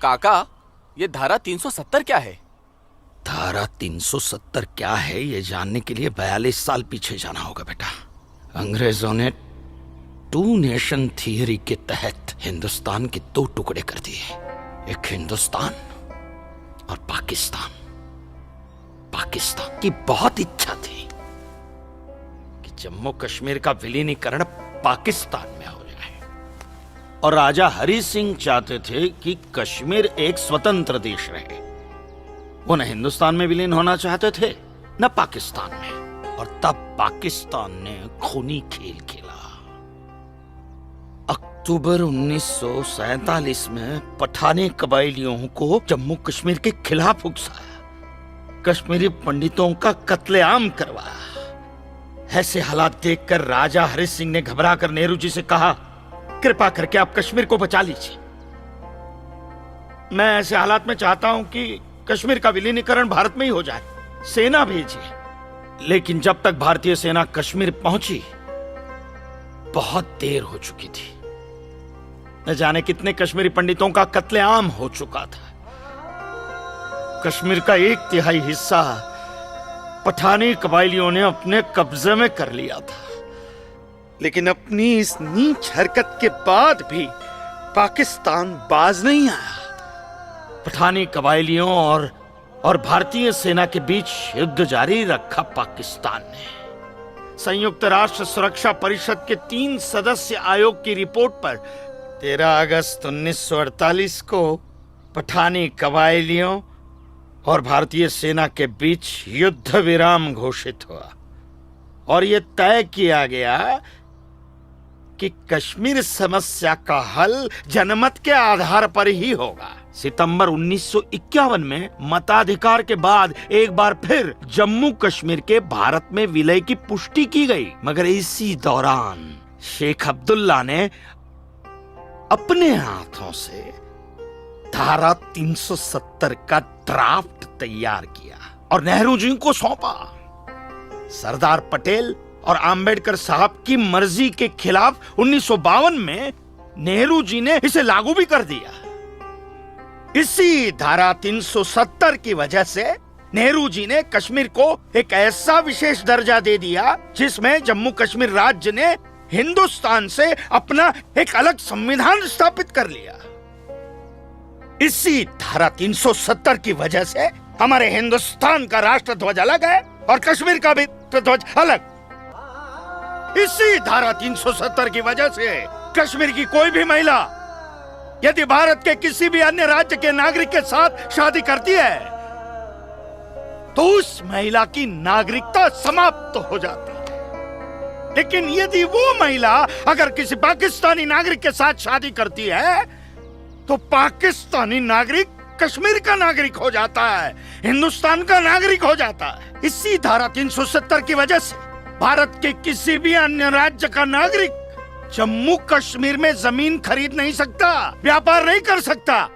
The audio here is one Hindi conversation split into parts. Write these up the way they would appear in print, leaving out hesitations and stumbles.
काका, ये धारा 370 क्या है? धारा 370 क्या है ये जानने के लिए 42 साल पीछे जाना होगा बेटा। अंग्रेजों ने टू नेशन थियरी के तहत हिंदुस्तान के दो टुकड़े कर दिए, एक हिंदुस्तान और पाकिस्तान। पाकिस्तान की बहुत इच्छा थी कि जम्मू कश्मीर का विलीनीकरण पाकिस्तान में हो जाए, और राजा हरि सिंह चाहते थे कि कश्मीर एक स्वतंत्र देश रहे। वो न हिंदुस्तान में विलीन होना चाहते थे न पाकिस्तान में, और तब पाकिस्तान ने खूनी खेल खेला। अक्टूबर 1947 में पठानी कबायलियों को जम्मू कश्मीर के खिलाफ उकसाया, कश्मीरी पंडितों का कत्लेआम करवाया। ऐसे हालात देखकर राजा हरि सिंह ने घबराकर नेहरू जी से कहा, कृपा करके आप कश्मीर को बचा लीजिए। मैं ऐसे हालात में चाहता हूं कि कश्मीर का विलीनीकरण भारत में ही हो जाए, सेना भेजिए। लेकिन जब तक भारतीय सेना कश्मीर पहुंची बहुत देर हो चुकी थी। न जाने कितने कश्मीरी पंडितों का कत्लेआम हो चुका था। कश्मीर का 1/3 हिस्सा पठानी कबायलियों ने अपने कब्जे में कर लिया था। लेकिन अपनी इस नीच हरकत के बाद भी पाकिस्तान बाज नहीं आया। पठानी कबायलियों और भारतीय सेना के बीच युद्ध जारी रखा पाकिस्तान ने। संयुक्त राष्ट्र सुरक्षा परिषद के 3 सदस्य आयोग की रिपोर्ट पर 13 अगस्त 1948 को पठानी कबायलियों और भारतीय सेना के बीच युद्ध विराम घोषित हुआ, और यह तय किया गया कि कश्मीर समस्या का हल जनमत के आधार पर ही होगा। सितंबर 1951 में मताधिकार के बाद एक बार फिर जम्मू कश्मीर के भारत में विलय की पुष्टि की गई, मगर इसी दौरान शेख अब्दुल्ला ने अपने हाथों से धारा 370 का ड्राफ्ट तैयार किया और नेहरू जी को सौंपा। सरदार पटेल और अंबेडकर साहब की मर्जी के खिलाफ 1952 में नेहरू जी ने इसे लागू भी कर दिया। इसी धारा 370 की वजह से नेहरू जी ने कश्मीर को एक ऐसा विशेष दर्जा दे दिया जिसमें जम्मू कश्मीर राज्य ने हिंदुस्तान से अपना एक अलग संविधान स्थापित कर लिया। इसी धारा 370 की वजह से हमारे हिंदुस्तान का राष्ट्र ध्वज अलग है और कश्मीर का भी ध्वज अलग। इसी धारा 370 की वजह से कश्मीर की कोई भी महिला यदि भारत के किसी भी अन्य राज्य के नागरिक के साथ शादी करती है तो उस महिला की नागरिकता समाप्त हो जाती है। लेकिन यदि वो महिला अगर किसी पाकिस्तानी नागरिक के साथ शादी करती है तो पाकिस्तानी नागरिक कश्मीर का नागरिक हो जाता है, हिंदुस्तान का नागरिक हो जाता है। इसी धारा 370 की वजह से भारत के किसी भी अन्य राज्य का नागरिक जम्मू कश्मीर में जमीन खरीद नहीं सकता, व्यापार नहीं कर सकता।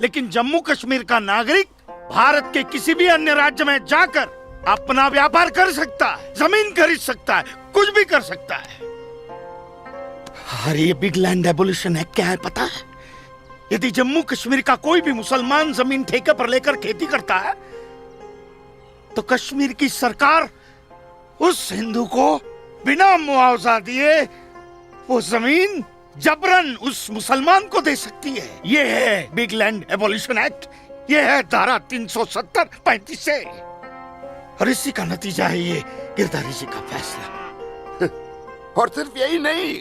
लेकिन जम्मू कश्मीर का नागरिक भारत के किसी भी अन्य राज्य में जाकर अपना व्यापार कर सकता है, जमीन खरीद सकता है, कुछ भी कर सकता है। अरे ये बिग लैंड एबोलिशन एक्ट क्या है पता है? यदि जम्मू कश्मीर का कोई भी मुसलमान जमीन ठेके पर लेकर खेती करता है तो कश्मीर की सरकार उस हिंदू को बिना मुआवजा दिए वो जमीन जबरन उस मुसलमान को दे सकती है। ये है बिग लैंड एबोलिशन एक्ट, ये है धारा 370-35 से, और इसी का नतीजा है ये गिरधारी जी का फैसला। और सिर्फ यही नहीं,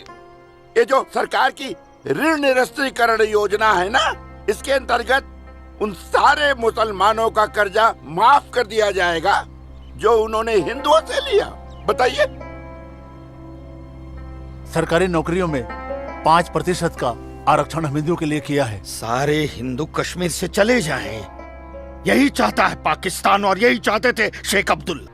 ये जो सरकार की ऋण निरस्तीकरण योजना है ना, इसके अंतर्गत उन सारे मुसलमानों का कर्जा माफ कर दिया जाएगा जो उन्होंने हिंदुओं से लिया। बताइए। सरकारी नौकरियों में 5% का आरक्षण हम हिंदुओं के लिए किया है। सारे हिंदू कश्मीर से चले जाएं, यही चाहता है पाकिस्तान और यही चाहते थे शेख अब्दुल्ला।